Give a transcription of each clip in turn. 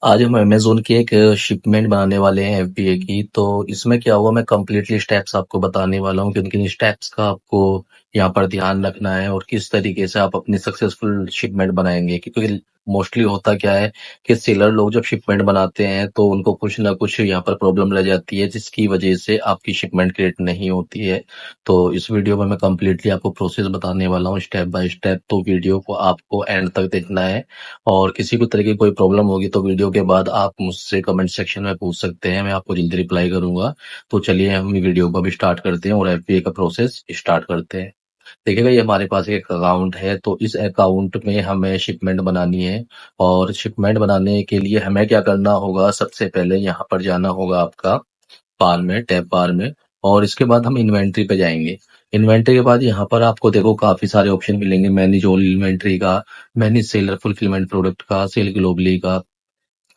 आज हम अमेज़न की एक शिपमेंट बनाने वाले हैं एफबीए की। तो इसमें क्या हुआ, मैं कंप्लीटली स्टेप्स आपको बताने वाला हूँ कि उनके स्टेप्स का आपको यहाँ पर ध्यान रखना है और किस तरीके से आप अपनी सक्सेसफुल शिपमेंट बनाएंगे। क्योंकि मोस्टली होता क्या है कि सेलर लोग जब शिपमेंट बनाते हैं तो उनको कुछ ना कुछ यहाँ पर प्रॉब्लम रह जाती है, जिसकी वजह से आपकी शिपमेंट क्रिएट नहीं होती है। तो इस वीडियो में मैं कंप्लीटली आपको प्रोसेस बताने वाला हूँ स्टेप बाय स्टेप। तो वीडियो को आपको एंड तक देखना है और किसी भी तरह की कोई प्रॉब्लम होगी तो वीडियो के बाद आप मुझसे कमेंट सेक्शन में पूछ सकते हैं, मैं आपको जल्दी रिप्लाई करूंगा। तो चलिए हम वीडियो को भी स्टार्ट करते हैं और एफबीए का प्रोसेस स्टार्ट करते हैं। देखिएगा, ये हमारे पास एक अकाउंट है, तो इस अकाउंट में हमें शिपमेंट बनानी है। और शिपमेंट बनाने के लिए हमें क्या करना होगा, सबसे पहले यहाँ पर जाना होगा आपका बार में, टैब बार में। और इसके बाद हम इन्वेंट्री पे जाएंगे। इन्वेंट्री के बाद यहाँ पर आपको देखो काफी सारे ऑप्शन मिलेंगे, मैनेज ऑल इन्वेंट्री का, मैनेज सेलर फुलफिलमेंट प्रोडक्ट का, सेल ग्लोबली का।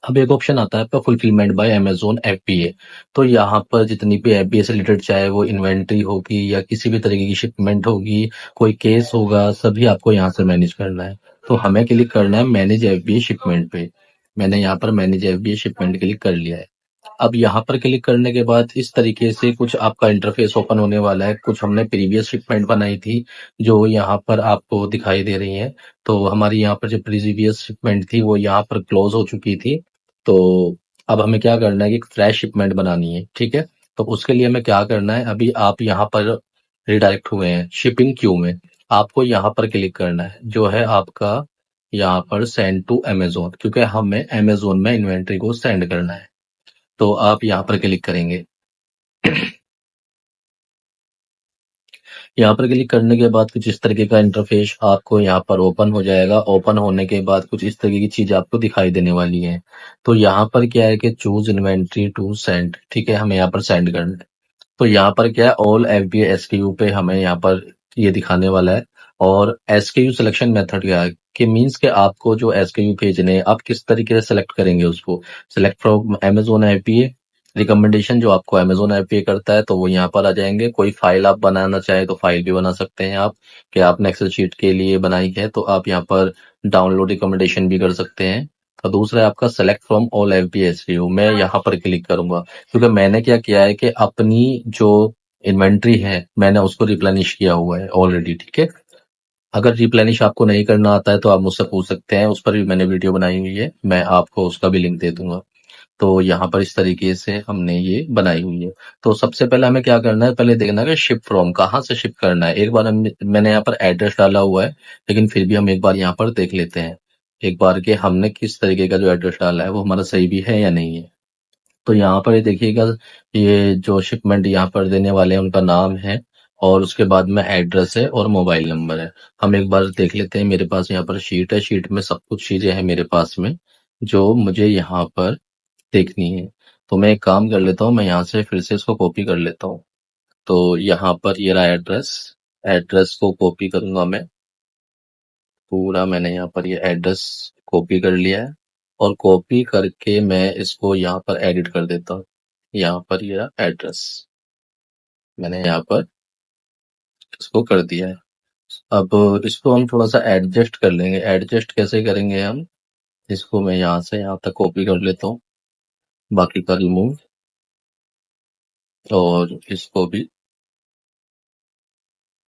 अब एक ऑप्शन आता है आपका फुलफिलमेंट बाय अमेजोन एफबीए। तो यहाँ पर जितनी भी एफबीए से रिलेटेड, चाहे वो इन्वेंट्री होगी या किसी भी तरीके की शिपमेंट होगी, कोई केस होगा, सभी आपको यहाँ से मैनेज करना है। तो हमें क्लिक करना है मैनेज एफबीए शिपमेंट पे। मैंने यहाँ पर मैनेज एफबीए शिपमेंट क्लिक कर लिया है। अब यहाँ पर क्लिक करने के बाद इस तरीके से कुछ आपका इंटरफेस ओपन होने वाला है। कुछ हमने प्रीवियस शिपमेंट बनाई थी जो यहाँ पर आपको दिखाई दे रही है। तो हमारी यहाँ पर जो प्रीवियस शिपमेंट थी वो यहाँ पर क्लोज हो चुकी थी। तो अब हमें क्या करना है कि फ्रेश शिपमेंट बनानी है, ठीक है। तो उसके लिए हमें क्या करना है, अभी आप यहाँ पर रिडायरेक्ट हुए हैं शिपिंग क्यू में। आपको यहाँ पर क्लिक करना है जो है आपका यहाँ पर सेंड टू अमेजोन, क्योंकि हमें अमेजोन में इन्वेंट्री को सेंड करना है। तो आप यहाँ पर क्लिक करेंगे। यहाँ पर क्लिक करने के बाद कुछ इस तरीके का इंटरफेस आपको यहाँ पर ओपन हो जाएगा। ओपन होने के बाद कुछ इस तरीके की चीज आपको दिखाई देने वाली है। तो यहाँ पर क्या है कि चूज इन्वेंट्री टू सेंड, ठीक है, हमें यहाँ पर सेंड करना है। तो यहाँ पर क्या है, ऑल एफबीए एसकेयू पे हमें यहाँ पर ये दिखाने वाला है। और एसकेयू सिलेक्शन मेथड क्या है कि मींस के आपको जो एसकेयू भेजने हैं, आप किस तरीके से सेलेक्ट करेंगे उसको। Select from Amazon FBA recommendation, जो आपको अमेजोन एफबीए करता है तो वो यहाँ पर आ जाएंगे। कोई फाइल आप बनाना चाहे तो फाइल भी बना सकते हैं आप, कि आपने एक्सेल शीट के लिए बनाई है तो आप यहाँ पर डाउनलोड रिकमेंडेशन भी कर सकते हैं। और दूसरा है आपका select from all FBA SKU, मैं यहाँ पर क्लिक करूंगा क्योंकि मैंने क्या किया है कि अपनी जो इन्वेंट्री है मैंने उसको रिप्लेनिश किया हुआ है ऑलरेडी, ठीक है। अगर रिप्लेनिश आपको नहीं करना आता है तो आप मुझसे पूछ सकते हैं, उस पर भी मैंने वीडियो बनाई हुई है, मैं आपको उसका भी लिंक दे दूंगा। तो यहाँ पर इस तरीके से हमने ये बनाई हुई है। तो सबसे पहले हमें क्या करना है, पहले देखना है कि शिप फ्रॉम कहाँ से शिप करना है। एक बार मैंने यहाँ पर एड्रेस डाला हुआ है, लेकिन फिर भी हम एक बार यहाँ पर देख लेते हैं एक बार कि हमने किस तरीके का जो एड्रेस डाला है वो हमारा सही भी है या नहीं है। तो यहाँ पर ये देखिएगा, ये जो शिपमेंट यहाँ पर देने वाले हैं उनका नाम है और उसके बाद में एड्रेस है और मोबाइल नंबर है। हम एक बार देख लेते हैं, मेरे पास यहाँ पर शीट है, शीट में सब कुछ चीजें हैं मेरे पास में जो मुझे यहाँ पर देखनी है। तो मैं एक काम कर लेता हूँ, मैं यहाँ से फिर से इसको कॉपी कर लेता हूँ। तो यहाँ पर ये रहा एड्रेस, एड्रेस को कॉपी करूंगा मैं पूरा। मैंने यहाँ पर ये एड्रेस कॉपी कर लिया है और कॉपी करके मैं इसको यहाँ पर एडिट कर देता हूँ। यहाँ पर ये एड्रेस मैंने यहाँ पर इसको कर दिया है। अब इसको हम थोड़ा सा एडजस्ट कर लेंगे। एडजस्ट कैसे करेंगे हम, इसको मैं यहाँ से यहाँ तक कॉपी कर लेता हूँ, बाकी का रिमूव, और इसको भी,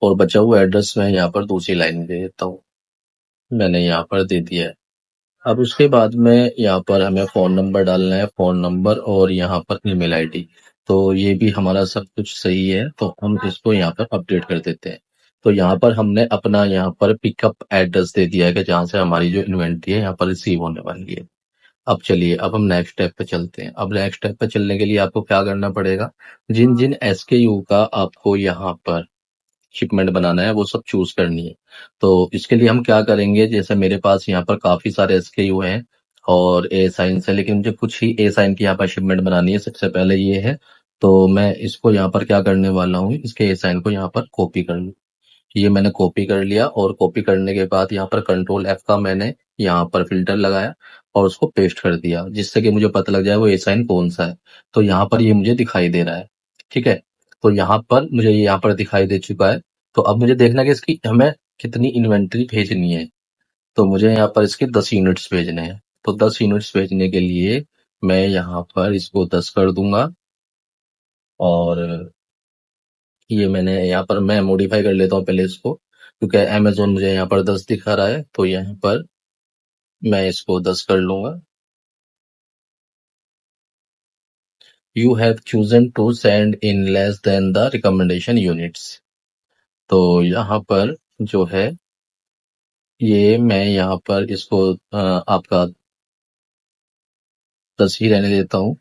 और बचा हुआ एड्रेस मैं यहाँ पर दूसरी लाइन में दे देता हूँ। मैंने यहाँ पर दे दिया है। अब उसके बाद में यहाँ पर हमें फोन नंबर डालना है, फोन नंबर और यहाँ पर ईमेल आईडी। तो ये भी हमारा सब कुछ सही है, तो हम इसको यहाँ पर अपडेट कर देते हैं। तो यहाँ पर हमने अपना यहाँ पर पिकअप एड्रेस दे दिया है कि जहाँ से हमारी जो इन्वेंट्री है यहाँ पर रिसीव होने वाली है। अब चलिए, अब हम नेक्स्ट स्टेप पे चलते हैं। अब नेक्स्ट स्टेप पे चलने के लिए आपको क्या करना पड़ेगा, जिन जिन एसकेयू का आपको यहाँ पर शिपमेंट बनाना है वो सब चूज करनी है। तो इसके लिए हम क्या करेंगे, जैसे मेरे पास यहाँ पर काफी सारे एसकेयू हैं और ए साइन से, लेकिन मुझे कुछ ही ए साइन की यहाँ पर शिपमेंट बनानी है। सबसे पहले ये है, तो मैं इसको यहाँ पर क्या करने वाला हूँ, इसके ए साइन को यहाँ पर कॉपी कर लूँ। ये मैंने कॉपी कर लिया और कॉपी करने के बाद यहाँ पर कंट्रोल एफ का मैंने यहाँ पर फिल्टर लगाया और उसको पेस्ट कर दिया, जिससे कि मुझे पता लग जाए वो ए साइन कौन सा है। तो यहाँ पर ये मुझे दिखाई दे रहा है, ठीक है। तो यहाँ पर मुझे ये यहाँ पर दिखाई दे चुका है। तो अब मुझे देखना है कि इसकी हमें कितनी इन्वेंट्री भेजनी है। तो मुझे यहाँ पर इसके 10 यूनिट्स भेजने हैं। तो 10 यूनिट्स भेजने के लिए मैं यहाँ पर इसको 10 कर दूंगा, और ये मैंने यहाँ पर मैं मॉडिफाई कर लेता हूँ पहले इसको, क्योंकि अमेजोन मुझे यहाँ पर 10 दिखा रहा है, तो यहाँ पर मैं इसको 10 कर लूंगा। You have chosen to send in less than the recommendation units. तो यहाँ पर जो है, ये मैं यहाँ पर इसको आपका 10 ही रहने देता हूँ।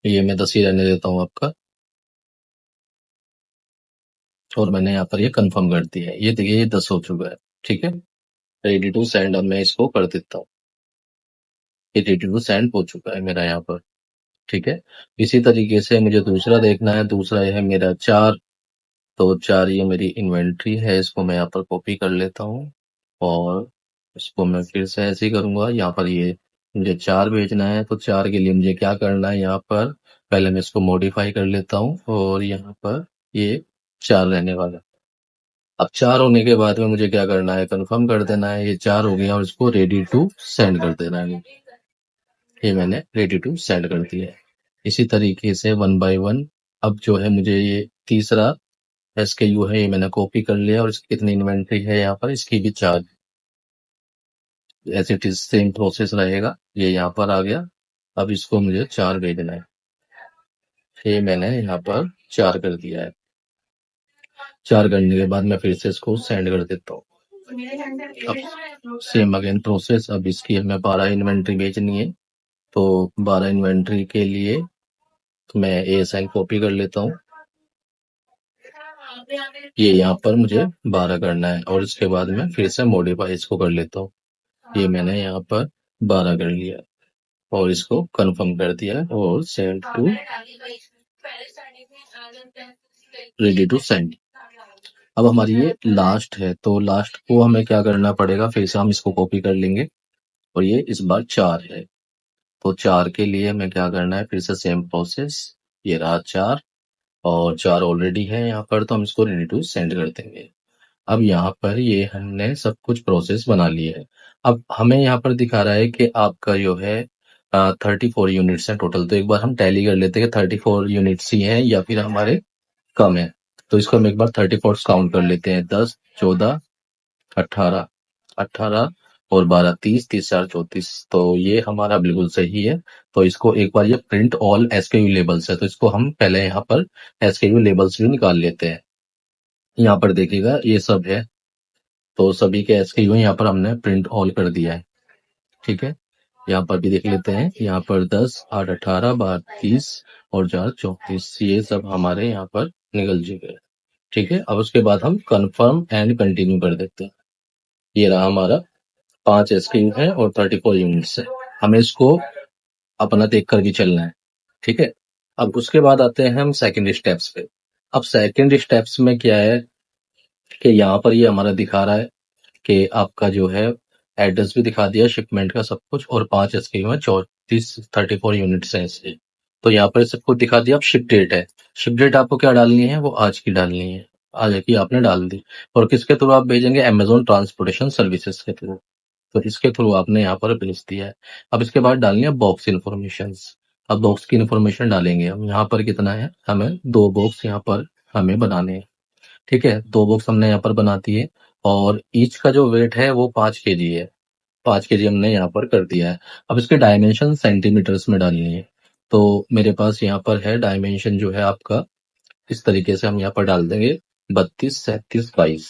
ये मैं 10 ही रहने देता हूँ आपका, और मैंने यहाँ पर ये कंफर्म कर दिया है। ये देखिए, ये 10 हो चुका है। ठीक है, रेडी टू सेंड। अब मैं इसको कर देता हूँ। ये रेडी टू सेंड हो चुका है मेरा यहाँ पर। ठीक है, इसी तरीके से मुझे दूसरा देखना है। दूसरा है मेरा 4। तो 4 ये मेरी इन्वेंट्री है, इसको मैं यहाँ पर कॉपी कर लेता हूँ, और इसको मैं फिर से ऐसे ही करूंगा। यहाँ पर ये मुझे 4 भेजना है, तो 4 के लिए मुझे क्या करना है, यहाँ पर पहले मैं इसको मॉडिफाई कर लेता हूँ, और यहाँ पर ये 4 रहने वाला है। अब 4 होने के बाद में मुझे क्या करना है, कंफर्म कर देना है। ये 4 हो गया, और इसको रेडी टू सेंड कर देना है। ये मैंने रेडी टू सेंड कर दिया है। इसी तरीके से 1 बाय 1 अब जो है मुझे ये तीसरा एसकेयू है, ये मैंने कॉपी कर लिया, और इसकी कितनी इन्वेंट्री है यहाँ पर, इसकी भी 4। As it is same process रहेगा। ये यहाँ पर आ गया। अब इसको मुझे 4 भेजना है। ये मैंने यहाँ पर 4 कर दिया है। 4 करने के बाद मैं फिर से इसको सेंड कर देता हूँ। अब सेम अगेन प्रोसेस। अब इसकी हमें 12 इन्वेंट्री भेजनी है, तो 12 इन्वेंट्री के लिए मैं एएसएन कॉपी कर लेता हूँ। ये यहाँ पर मुझे 12 करना है, और इसके बाद मैं फिर से मॉडिफाई इसको कर लेता हूँ। ये मैंने यहाँ पर 12 कर लिया, और इसको कंफर्म कर दिया, और send to ready to send. अब हमारी ये लास्ट है, तो लास्ट को हमें क्या करना पड़ेगा, फिर से हम इसको कॉपी कर लेंगे, और ये इस बार 4 है। तो 4 के लिए हमें क्या करना है, फिर से सेम प्रोसेस। ये रहा 4, और 4 ऑलरेडी है यहाँ पर, तो हम इसको रेडी टू सेंड कर देंगे। अब यहाँ पर ये हमने सब कुछ प्रोसेस बना लिए है। अब हमें यहाँ पर दिखा रहा है कि आपका जो है 34 यूनिट्स है टोटल। तो एक बार हम टैली कर लेते हैं कि 34 यूनिट्स ही हैं या फिर हमारे कम है। तो इसको हम एक बार 34 काउंट कर लेते हैं। 10, 14, 18, 18 और 12, 30, 30, 4, 34। तो ये हमारा बिल्कुल सही है। तो इसको एक बार, ये प्रिंट ऑल एसकेयू लेबल्स है, तो इसको हम पहले यहाँ पर एसकेयू लेबल्स भी निकाल लेते हैं। यहाँ पर देखिएगा, ये सब है, तो सभी के एसकेयू यहाँ पर हमने प्रिंट ऑल कर दिया है। ठीक है, यहाँ पर भी देख लेते हैं। यहाँ पर 10, 8, 18, 12, 30 और 4, 34, ये सब हमारे यहाँ पर निकल चुके हैं। ठीक है, अब उसके बाद हम कंफर्म एंड कंटिन्यू कर देते हैं। ये रहा हमारा 5 एसकेयू है और 34 यूनिट्स है। हमें इसको अपना देख कर भी चलना है। ठीक है, अब उसके बाद आते हैं हम सेकेंड स्टेप्स पे। अब सेकेंड स्टेप्स में क्या है कि यहाँ पर ये हमारा दिखा रहा है कि आपका जो है एड्रेस भी दिखा दिया, शिपमेंट का सब कुछ, और 5 एसकेयू है, 34 यूनिट्स है इससे। तो यहाँ पर सब कुछ दिखा दिया। अब शिप डेट है। शिप डेट आपको क्या डालनी है, वो आज की डालनी है। आज की आपने डाल दी, और किसके थ्रू आप भेजेंगे, अमेजोन ट्रांसपोर्टेशन सर्विसेज के थ्रू। तो इसके थ्रू आपने यहाँ पर भेज दिया है। अब इसके बाद डालनी है बॉक्स इन्फॉर्मेशन। अब बॉक्स की इन्फॉर्मेशन डालेंगे हम। यहाँ पर कितना है, हमें 2 बॉक्स यहाँ पर हमें बनाने हैं। ठीक है, 2 बॉक्स हमने यहाँ पर बना दिए, और ईच का जो वेट है वो 5 केजी है। 5 केजी हमने यहाँ पर कर दिया है। अब इसके डायमेंशन सेंटीमीटर्स में डालनी है। तो मेरे पास यहाँ पर है डायमेंशन जो है आपका, इस तरीके से हम यहाँ पर डाल देंगे 32, 37, 22।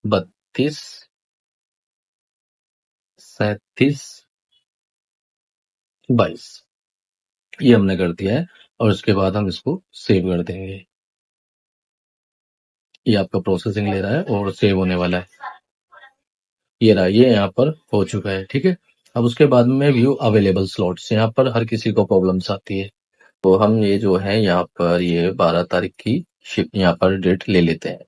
32, 37, 22 ये हमने कर दिया है, और उसके बाद हम इसको सेव कर देंगे। ये आपका प्रोसेसिंग ले रहा है और सेव होने वाला है। ये रहा, ये यहाँ पर हो चुका है। ठीक है, अब उसके बाद में व्यू अवेलेबल स्लॉट्स। यहाँ पर हर किसी को प्रॉब्लम्स आती है, तो हम ये जो है यहाँ पर ये 12 तारीख की शिप यहाँ पर डेट ले लेते हैं।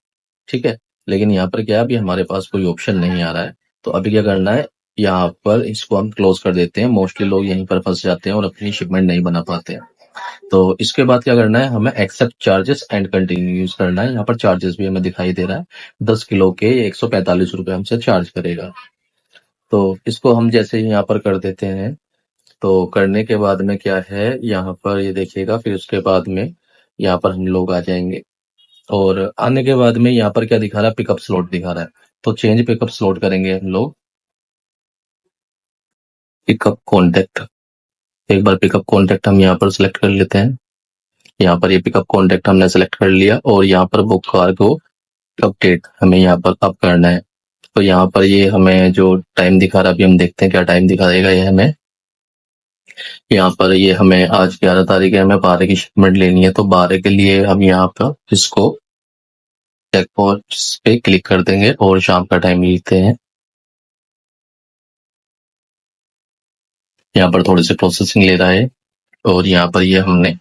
ठीक है, लेकिन यहाँ पर क्या है, अभी हमारे पास कोई ऑप्शन नहीं आ रहा है। तो अभी क्या करना है, यहाँ पर इसको हम क्लोज कर देते हैं। मोस्टली लोग यहीं पर फंस जाते हैं और अपनी शिपमेंट नहीं बना पाते हैं। तो इसके बाद क्या करना है, हमें accept charges and continue use करना है। यहाँ पर चार्जेस भी हमें दिखाई दे रहा है, 10 किलो के 145 रुपए हमसे चार्ज करेगा। तो इसको हम जैसे ही यहाँ पर कर देते हैं, तो करने के बाद में क्या है, यहाँ पर ये देखिएगा, फिर उसके बाद में यहाँ पर हम लोग आ जाएंगे, और आने के बाद में यहाँ पर क्या दिखा रहा है, पिकअप स्लॉट दिखा रहा है। तो चेंज पिकअप स्लॉट करेंगे हम लोग, पिकअप कॉन्टेक्ट। एक बार पिकअप कॉन्टेक्ट हम यहाँ पर सिलेक्ट कर लेते हैं। यहाँ पर ये पिकअप कॉन्टेक्ट हमने सेलेक्ट कर लिया, और यहाँ पर बुक कार को अपडेट हमें यहाँ पर अब करना है। तो यहाँ पर ये हमें जो टाइम दिखा रहा है, अभी हम देखते हैं क्या टाइम दिखाएगा ये हमें। यहाँ पर ये हमें आज 11 तारीख है, हमें 12 की शिपमेंट लेनी है, तो 12 के लिए हम यहाँ पर इसको चेक बॉक्स पे क्लिक कर देंगे और शाम का टाइम लिखते हैं। यहाँ पर थोड़ी सी प्रोसेसिंग ले रहा है, और यहाँ पर ये हमने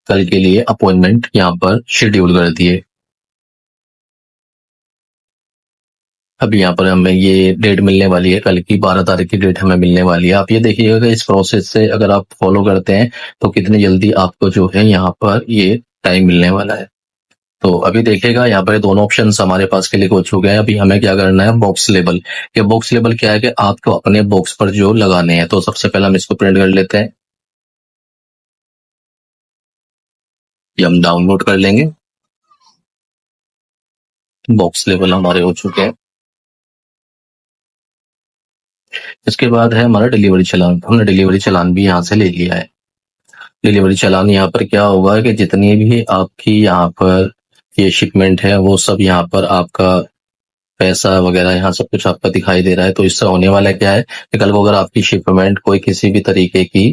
कल के लिए अपॉइंटमेंट यहाँ पर शेड्यूल कर दिए। अब यहाँ पर हमें ये डेट मिलने वाली है, कल की 12 तारीख की डेट हमें मिलने वाली है। आप ये देखिएगा कि इस प्रोसेस से अगर आप फॉलो करते हैं तो कितनी जल्दी आपको जो है यहाँ पर ये टाइम मिलने वाला है। तो अभी देखिएगा, यहाँ पर दोनों ऑप्शन हमारे पास क्लिक हो चुके हैं। अभी हमें क्या करना है, बॉक्स लेबल। ये बॉक्स लेबल क्या है कि आपको अपने बॉक्स पर जो लगाने हैं। तो सबसे पहले हम इसको प्रिंट कर लेते हैं, ये हम डाउनलोड कर लेंगे। बॉक्स लेबल हमारे हो चुके हैं। इसके बाद है हमारा डिलीवरी चालान। हमने डिलीवरी चालान भी यहाँ से ले लिया है। डिलीवरी चालान यहाँ पर क्या होगा कि जितनी भी आपकी यहाँ पर ये शिपमेंट है, वो सब यहाँ पर आपका पैसा वगैरह यहाँ सब कुछ आपका दिखाई दे रहा है। तो इससे होने वाला क्या है कि कल को अगर आपकी शिपमेंट कोई किसी भी तरीके की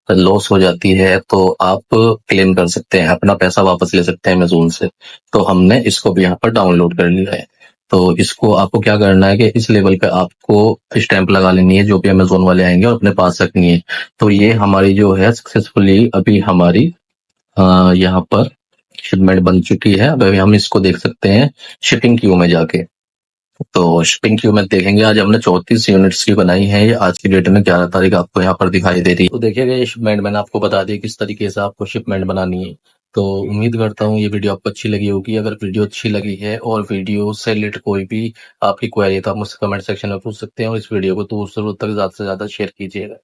लॉस हो जाती है, तो आप क्लेम कर सकते हैं, अपना पैसा वापस ले सकते हैं अमेज़न से। तो हमने इसको भी यहाँ पर डाउनलोड कर लिया है। तो इसको आपको क्या करना है कि इस लेवल पे आपको स्टैंप लगा लेनी है, जो भी अमेज़न वाले आएंगे, और अपने पास रखनी है। तो ये हमारी जो है सक्सेसफुली अभी हमारी यहाँ पर शिपमेंट बन चुकी है। अब अभी हम इसको देख सकते हैं शिपिंग क्यू में जाके। तो शिपिंग क्यू में देखेंगे, आज हमने 34 यूनिट्स की बनाई है। ये आज की डेट में 11 तारीख आपको यहाँ पर दिखाई दे रही है। तो देखिएगा, ये शिपमेंट मैंने आपको बता दी किस तरीके से आपको शिपमेंट बनानी है। तो उम्मीद करता हूँ ये वीडियो आपको अच्छी लगी होगी। अगर वीडियो अच्छी लगी है और वीडियो से रिलेटेड कोई भी आपकी क्वेरी है, तो आप मुझसे कमेंट सेक्शन में पूछ सकते हैं, और इस वीडियो को दूर से तक ज्यादा से ज्यादा शेयर कीजिएगा।